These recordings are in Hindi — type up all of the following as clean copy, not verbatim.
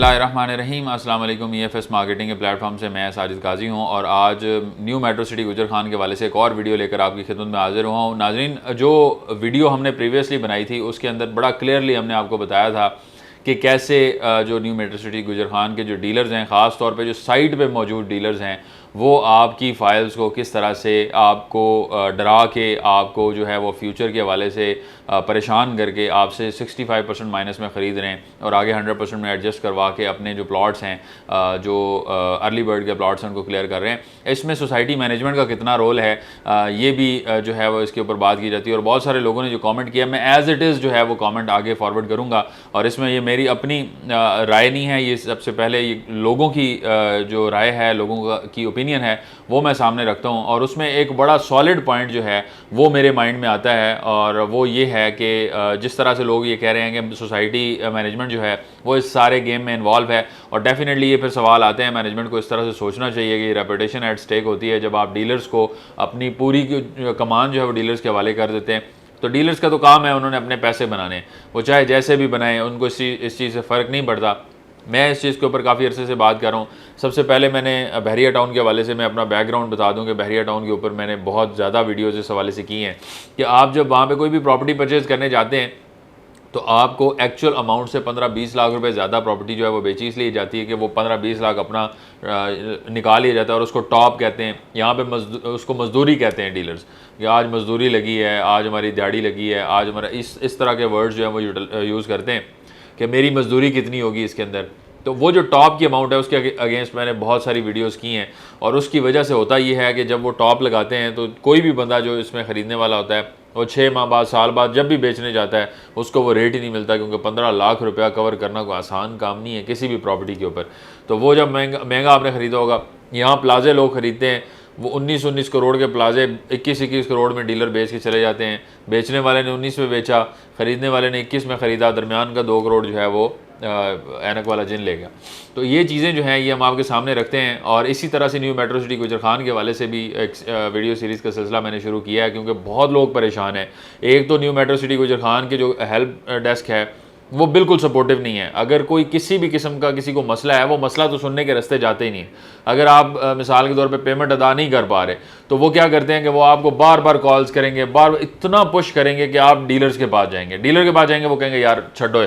बिस्मिल्लाहिर्रहमानिर्रहीम। अस्सलाम वालेकुम। EFS मार्केटिंग के प्लेटफॉर्म से मैं साजिद काजी हूँ और आज न्यू मेट्रो सिटी गुजर खान के वाले से एक और वीडियो लेकर आपकी खिदमत में हाजिर हुआ हूँ। नाजरीन, जो वीडियो हमने प्रीवियसली बनाई थी उसके अंदर बड़ा क्लियरली हमने आपको बताया था कि कैसे जो न्यू मेट्रो सिटी गुजर खान के जो डीलर्स हैं, ख़ास तौर पे जो साइट पे मौजूद डीलर्स हैं, वो आपकी फ़ाइल्स को किस तरह से आपको डरा के आपको जो है वो फ्यूचर के हवाले से परेशान करके आपसे 65% माइनस में ख़रीद रहे हैं और आगे 100% में एडजस्ट करवा के अपने जो प्लॉट्स हैं, जो अर्ली बर्ड के प्लॉट्स हैं, उनको क्लियर कर रहे हैं। इसमें सोसाइटी मैनेजमेंट का कितना रोल है, ये भी जो है वो इसके ऊपर बात की जाती है। और बहुत सारे लोगों ने जो कमेंट किया, मैं एज़ इट इज़ जो है वो कमेंट आगे फॉरवर्ड करूँगा और इसमें ये मेरी अपनी राय नहीं है, ये सबसे पहले ये लोगों की जो राय है, लोगों की ओपिनियन है, वो मैं सामने रखता हूँ। और उसमें एक बड़ा सॉलिड पॉइंट जो है वो मेरे माइंड में आता है और वो ये है कि जिस तरह से लोग ये कह रहे हैं कि सोसाइटी मैनेजमेंट जो है वो इस सारे गेम में इन्वॉल्व है, और डेफिनेटली ये फिर सवाल आते हैं, मैनेजमेंट को इस तरह से सोचना चाहिए कि रेपुटेशन एट स्टेक होती है। जब आप डीलर्स को अपनी पूरी कमान जो है वो डीलर्स के हवाले कर देते हैं, तो डीलर्स का तो काम है, उन्होंने अपने पैसे बनाने, वो चाहे जैसे भी बनाएं, उनको इस चीज़ से फ़र्क नहीं पड़ता। मैं इस चीज़ के ऊपर काफ़ी अरसे से बात कर रहा हूँ। सबसे पहले मैंने बहरिया टाउन के हवाले से मैं अपना बैकग्राउंड बता दूं कि बहरिया टाउन के ऊपर मैंने बहुत ज़्यादा वीडियोज़ इस हवाले से की हैं कि आप जब वहाँ पे कोई भी प्रॉपर्टी परचेज़ करने जाते हैं तो आपको एक्चुअल अमाउंट से 15-20 लाख रुपए ज़्यादा प्रॉपर्टी जो है वो बेची इसलिए जाती है कि वो 15-20 लाख अपना निकाल लिया जाता है और उसको टॉप कहते हैं। यहाँ पे उसको मजदूरी कहते हैं डीलर्स, कि आज मजदूरी लगी है, आज हमारी दिहाड़ी लगी है, आज हमारा इस तरह के वर्ड्स जो है वो यूज़ करते हैं कि मेरी मजदूरी कितनी होगी इसके अंदर। तो वो जो टॉप की अमाउंट है उसके अगेंस्ट मैंने बहुत सारी वीडियोस की हैं और उसकी वजह से होता ये है कि जब वो टॉप लगाते हैं तो कोई भी बंदा जो इसमें ख़रीदने वाला होता है वो 6 माह बाद, साल बाद जब भी बेचने जाता है उसको वो रेट ही नहीं मिलता, क्योंकि 15 लाख रुपया कवर करना कोई आसान काम नहीं है किसी भी प्रॉपर्टी के ऊपर। तो वो जब महंगा आपने ख़रीदा होगा, यहाँ प्लाजे लोग ख़रीदते हैं, वो 19-19 करोड़ के प्लाजे 21-21 करोड़ में डीलर बेच के चले जाते हैं। बेचने वाले ने 19 में बेचा, ख़रीदने वाले ने 21 में ख़रीदा, दरमियान का 2 करोड़ जो है वो ऐनक वाला जिन ले गया। तो ये चीज़ें जो हैं ये हम आपके सामने रखते हैं। और इसी तरह से न्यू मेट्रो सिटी गुजर खान के हवाले से भी एक वीडियो सीरीज़ का सिलसिला मैंने शुरू किया है, क्योंकि बहुत लोग परेशान हैं। एक तो न्यू मेट्रो सिटी गुजर खान के जो हेल्प डेस्क है वो बिल्कुल सपोर्टिव नहीं है। अगर कोई किसी भी किस्म का किसी को मसला है, वो मसला तो सुनने के रास्ते जाते ही नहीं है। अगर आप मिसाल के तौर पे पेमेंट अदा नहीं कर पा रहे तो वो क्या करते हैं कि वो आपको बार बार कॉल्स करेंगे, बार इतना पुश करेंगे कि आप डीलर्स के पास जाएंगे। डीलर के पास जाएंगे, वो कहेंगे यार छड्डो,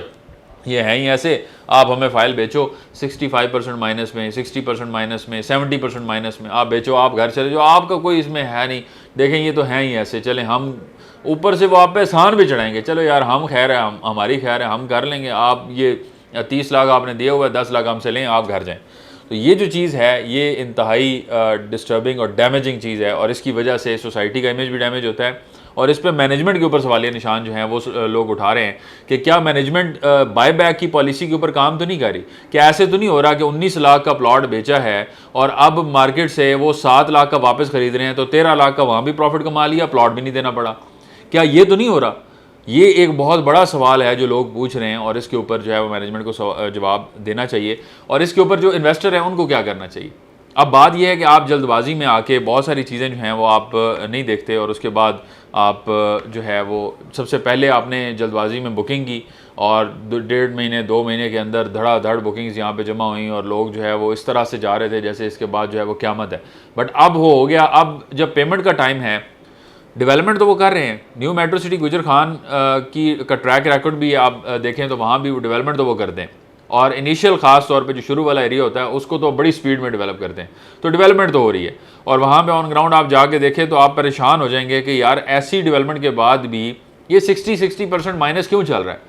ये है ही ऐसे, आप हमें फ़ाइल बेचो 65% माइनस में, 60% माइनस में, 70% माइनस में आप बेचो, आप घर चले जाओ, आपका कोई इसमें है नहीं, देखें ये तो है ही ऐसे, चलें हम ऊपर से वो आप पे एहसान भी चढ़ाएंगे, चलो यार हम खैर है, हमारी खैर है, हम कर लेंगे, आप ये 30 लाख आपने दिया हुआ है, 10 लाख हमसे लें, आप घर जाएँ। तो ये जो चीज़ है ये इंतहाई डिस्टर्बिंग और डैमेजिंग चीज़ है और इसकी वजह से सोसाइटी का इमेज भी डैमेज होता है। और इस पर मैनेजमेंट के ऊपर सवालिया निशान जो हैं वो लोग उठा रहे हैं कि क्या मैनेजमेंट बाय बैक की पॉलिसी के ऊपर काम तो नहीं कर रही? क्या ऐसे तो नहीं हो रहा कि 19 लाख का प्लॉट बेचा है और अब मार्केट से वो 7 लाख का वापस खरीद रहे हैं, तो 13 लाख का वहाँ भी प्रॉफिट कमा लिया, प्लॉट भी नहीं देना पड़ा? क्या ये तो नहीं हो रहा? ये एक बहुत बड़ा सवाल है जो लोग पूछ रहे हैं और इसके ऊपर जो है वो मैनेजमेंट को जवाब देना चाहिए। और इसके ऊपर जो इन्वेस्टर हैं उनको क्या करना चाहिए? अब बात यह है कि आप जल्दबाजी में आके बहुत सारी चीज़ें जो हैं वो आप नहीं देखते और उसके बाद आप जो है वो सबसे पहले आपने जल्दबाजी में बुकिंग की और 1.5 महीने 2 महीने के अंदर धड़ाधड़ बुकिंग्स यहाँ पे जमा हुई और लोग जो है वो इस तरह से जा रहे थे जैसे इसके बाद जो है वो क़यामत है। बट अब हो गया, अब जब पेमेंट का टाइम है, डेवलपमेंट तो वो कर रहे हैं। न्यू मेट्रो सिटी गुजर खान का ट्रैक रिकॉर्ड भी आप देखें तो वहाँ भी वो डेवलपमेंट तो वो करते हैं और इनिशियल ख़ास तौर पे जो शुरू वाला एरिया होता है उसको तो बड़ी स्पीड में डेवलप करते हैं, तो डेवलपमेंट तो हो रही है। और वहाँ पे ऑन ग्राउंड आप जाके देखें तो आप परेशान हो जाएंगे कि यार ऐसी डेवलपमेंट के बाद भी ये 60% माइनस क्यों चल रहा है?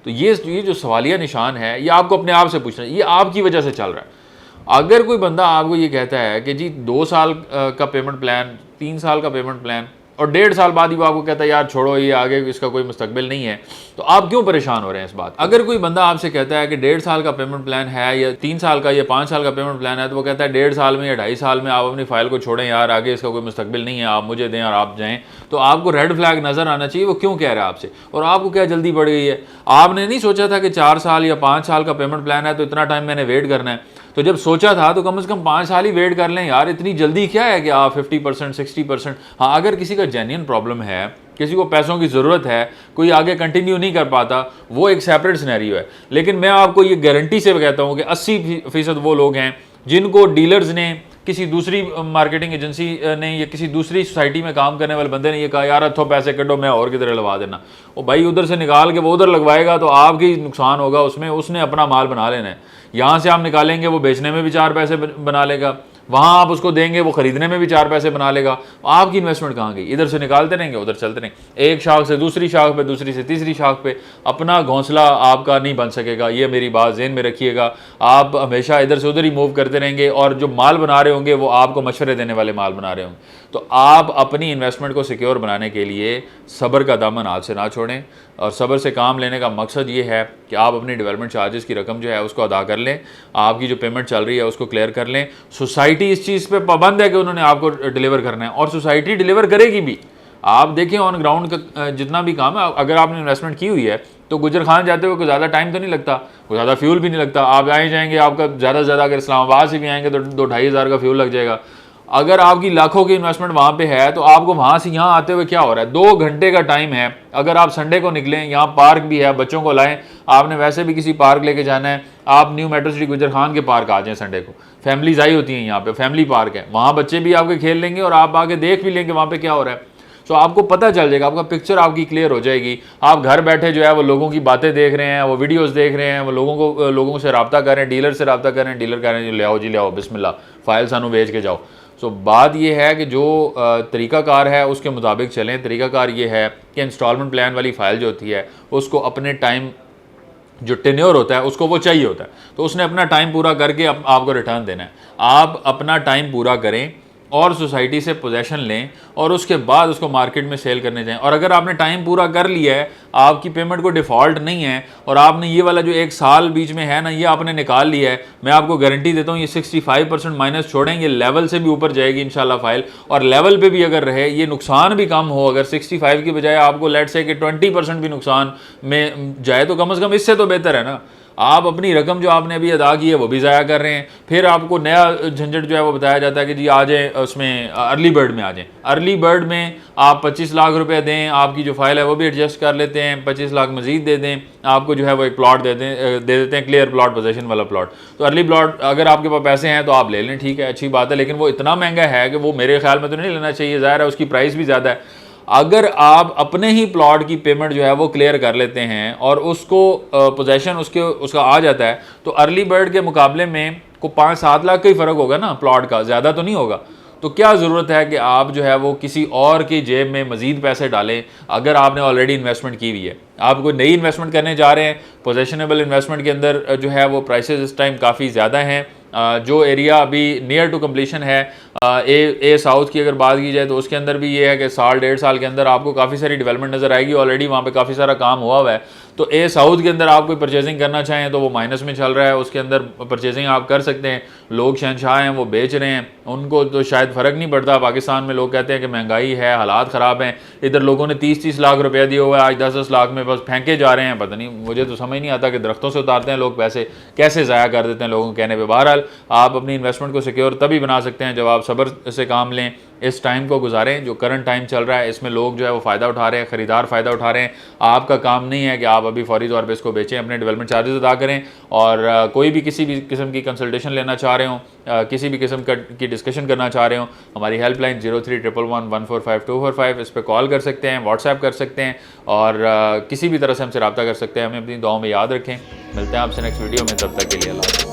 तो ये जो सवालिया निशान है ये आपको अपने आप से पूछना है, ये आपकी वजह से चल रहा है। अगर कोई बंदा आपको ये कहता है कि जी 2 साल का पेमेंट प्लान, 3 साल का पेमेंट प्लान और 1.5 साल बाद ही वो आपको कहता है यार छोड़ो ये आगे इसका कोई मुस्तकबिल नहीं है, तो आप क्यों परेशान हो रहे हैं इस बात? अगर कोई बंदा आपसे कहता है कि 1.5 साल का पेमेंट प्लान है या 3 साल का या 5 साल का पेमेंट प्लान है, तो वो कहता है 1.5 साल में या 2.5 साल में आप अपनी फाइल को छोड़ें यार, आगे इसका कोई मुस्तकबिल नहीं है, आप मुझे दें और आप जाएँ, तो आपको रेड फ्लैग नज़र आना चाहिए वो क्यों कह रहा है आपसे। और आपको क्या जल्दी बढ़ गई है? आपने नहीं सोचा था कि 4 साल या 5 साल का पेमेंट प्लान है तो इतना टाइम मैंने वेट करना है? तो जब सोचा था तो कम से कम 5 साल ही वेट कर लें यार, इतनी जल्दी क्या है कि आप 50% 60%। हाँ, अगर किसी का जेन्युइन प्रॉब्लम है किसी को पैसों की ज़रूरत है, कोई आगे कंटिन्यू नहीं कर पाता, वो एक सेपरेट सिनेरियो है। लेकिन मैं आपको ये गारंटी से कहता हूँ कि 80% वो लोग हैं जिनको डीलर्स ने, किसी दूसरी मार्केटिंग एजेंसी ने या किसी दूसरी सोसाइटी में काम करने वाले बंदे ने ये कहा यार अच्छो पैसे कटो, मैं और किधर लगा देना, वो भाई उधर से निकाल के वो उधर लगवाएगा तो आपकी नुकसान होगा उसमें, उसने अपना माल बना लेना है। यहाँ से आप निकालेंगे वो बेचने में भी 4 पैसे बना लेगा, वहाँ आप उसको देंगे वो खरीदने में भी 4 पैसे बना लेगा, आपकी इन्वेस्टमेंट कहाँ गई? इधर से निकालते रहेंगे उधर चलते रहेंगे, एक शाख से दूसरी शाख पे, दूसरी से तीसरी शाख पे, अपना घोंसला आपका नहीं बन सकेगा। ये मेरी बात ज़हन में रखिएगा। आप हमेशा इधर से उधर ही मूव करते रहेंगे और जो माल बना रहे होंगे वो आपको मशवरे देने वाले माल बना रहे होंगे। तो आप अपनी इन्वेस्टमेंट को सिक्योर बनाने के लिए सब्र का दामन हाथ से ना छोड़ें, और सब्र से काम लेने का मकसद ये है कि आप अपनी डेवलपमेंट चार्जेस की रकम जो है उसको अदा कर लें, आपकी जो पेमेंट चल रही है उसको क्लियर कर लें। सोसाइटी इस चीज़ पे पाबंद है कि उन्होंने आपको डिलीवर करना है, और सोसाइटी डिलीवर करेगी भी। आप देखें ऑन ग्राउंड का जितना भी काम है, अगर आपने इन्वेस्टमेंट की हुई है तो गुजर खान जाते हुए कोई ज़्यादा टाइम तो नहीं लगता, कोई ज़्यादा फ्यूल भी नहीं लगता। आप आए जाएंगे, आपका ज़्यादा से ज़्यादा अगर इस्लामाबाद से भी आएंगे तो 2-2.5 हज़ार का फ्यूल लग जाएगा। अगर आपकी लाखों की इन्वेस्टमेंट वहाँ पे है तो आपको वहाँ से यहाँ आते हुए क्या हो रहा है, 2 घंटे का टाइम है। अगर आप संडे को निकलें, यहाँ पार्क भी है, बच्चों को लाएं, आपने वैसे भी किसी पार्क लेके जाना है, आप न्यू मेट्रो सिटी गुजर खान के पार्क आ जाएं संडे को। फैमिलीज आई होती हैं यहाँ पे, फैमिली पार्क है, वहाँ बच्चे भी आपके खेल लेंगे और आप आके देख भी लेंगे वहाँ पे क्या हो रहा है। तो आपको पता चल जाएगा, आपका पिक्चर आपकी क्लियर हो जाएगी। आप घर बैठे जो है वो लोगों की बातें देख रहे हैं, वो वीडियोस देख रहे हैं, वो लोगों से रब्ता कर रहे हैं, डीलर से रब्ता कर रहे हैं, डीलर कह रहे हैं ले आओ जी ले आओ, बिस्मिल्लाह फाइल सानू भेज के जाओ। सो बात ये है कि जो तरीकाकार है उसके मुताबिक चलें। तरीकाकार ये है कि इंस्टॉलमेंट प्लान वाली फ़ाइल जो होती है उसको अपने टाइम, जो टेन्योर होता है उसको वो चाहिए होता है, तो उसने अपना टाइम पूरा करके आपको रिटर्न देना है। आप अपना टाइम पूरा करें और सोसाइटी से पोजेशन लें और उसके बाद उसको मार्केट में सेल करने जाएं। और अगर आपने टाइम पूरा कर लिया है, आपकी पेमेंट को डिफ़ॉल्ट नहीं है और आपने ये वाला जो 1 साल बीच में है ना, ये आपने निकाल लिया है, मैं आपको गारंटी देता हूँ ये 65% माइनस छोड़ेंगे, लेवल से भी ऊपर जाएगी इंशाल्लाह फाइल। और लेवल पे भी अगर रहे, ये नुकसान भी कम हो, अगर 65 की बजाय आपको लेट से कि 20% भी नुकसान में जाए तो कम से कम इससे तो बेहतर है ना। आप अपनी रकम जो आपने अभी अदा की है वो भी ज़ाया कर रहे हैं, फिर आपको नया झंझट जो है वो बताया जाता है कि जी आ जाए उसमें अर्ली बर्ड में आ जाएं। अर्ली बर्ड में आप 25 लाख रुपए दें, आपकी जो फाइल है वो भी एडजस्ट कर लेते हैं, 25 लाख मजीद दे दें, आपको जो है वो एक प्लॉट दे देते हैं, क्लियर प्लॉट, पोजेशन वाला प्लॉट। तो अर्ली प्लॉट अगर आपके पास पैसे हैं तो आप ले लें, ठीक है, अच्छी बात है, लेकिन वो इतना महंगा है कि वो मेरे ख्याल में तो नहीं लेना चाहिए, ज़ाहिर है उसकी प्राइस भी ज़्यादा है। अगर आप अपने ही प्लॉट की पेमेंट जो है वो क्लियर कर लेते हैं और उसको पोजेशन उसका आ जाता है, तो अर्ली बर्ड के मुकाबले में को 5-7 लाख का ही फ़र्क होगा ना प्लॉट का, ज़्यादा तो नहीं होगा। तो क्या ज़रूरत है कि आप जो है वो किसी और की जेब में मज़ीद पैसे डालें अगर आपने ऑलरेडी इन्वेस्टमेंट की हुई है। आप कोई नई इन्वेस्टमेंट करने जा रहे हैं, पोजेशनेबल इन्वेस्टमेंट के अंदर जो है वो प्राइसेस इस टाइम काफ़ी ज़्यादा हैं। जो एरिया अभी नियर टू कम्प्लीशन है, ए साउथ की अगर बात की जाए तो उसके अंदर भी ये है कि 1.5 साल के अंदर आपको काफ़ी सारी डेवलपमेंट नज़र आएगी, ऑलरेडी वहाँ पे काफ़ी सारा काम हुआ हुआ है। तो ए साउथ के अंदर आप कोई परचेजिंग करना चाहें तो वो माइनस में चल रहा है, उसके अंदर परचेजिंग आप कर सकते हैं। लोग शहनशाह हैं, वो बेच रहे हैं, उनको तो शायद फ़र्क नहीं पड़ता। पाकिस्तान में लोग कहते हैं कि महंगाई है, हालात ख़राब हैं, इधर लोगों ने 30-30 लाख रुपया दिया हुआ है, आज 10-10 लाख में बस फेंके जा रहे हैं। पता नहीं, मुझे तो समझ नहीं आता कि दरख्तों से उतारते हैं लोग पैसे, कैसे ज़ाया कर देते हैं लोगों के कहने पर। बहरहाल आप अपनी इन्वेस्टमेंट को सिक्योर तभी बना सकते हैं जब आप सब्र से काम लें, इस टाइम को गुजारें। जो करंट टाइम चल रहा है इसमें लोग जो है वो फ़ायदा उठा रहे हैं, ख़रीदार फ़ायदा उठा रहे हैं। आपका काम नहीं है कि आप अभी फौरी तौर पे इसको बेचें, अपने डेवलपमेंट चार्जेस अदा करें। और कोई भी किसी भी किस्म की कंसल्टेशन लेना चाह रहे हो, किसी भी किस्म की डिस्कशन करना चाह रहे हो, हमारी हेल्पलाइन 0311145245, इस पर कॉल कर सकते हैं, व्हाट्सएप कर सकते हैं और किसी भी तरह से हमसे रब्ता कर सकते हैं। हमें अपनी दुआओं में याद रखें। मिलते हैं आपसे नेक्स्ट वीडियो में, तब तक के लिए अल्लाह।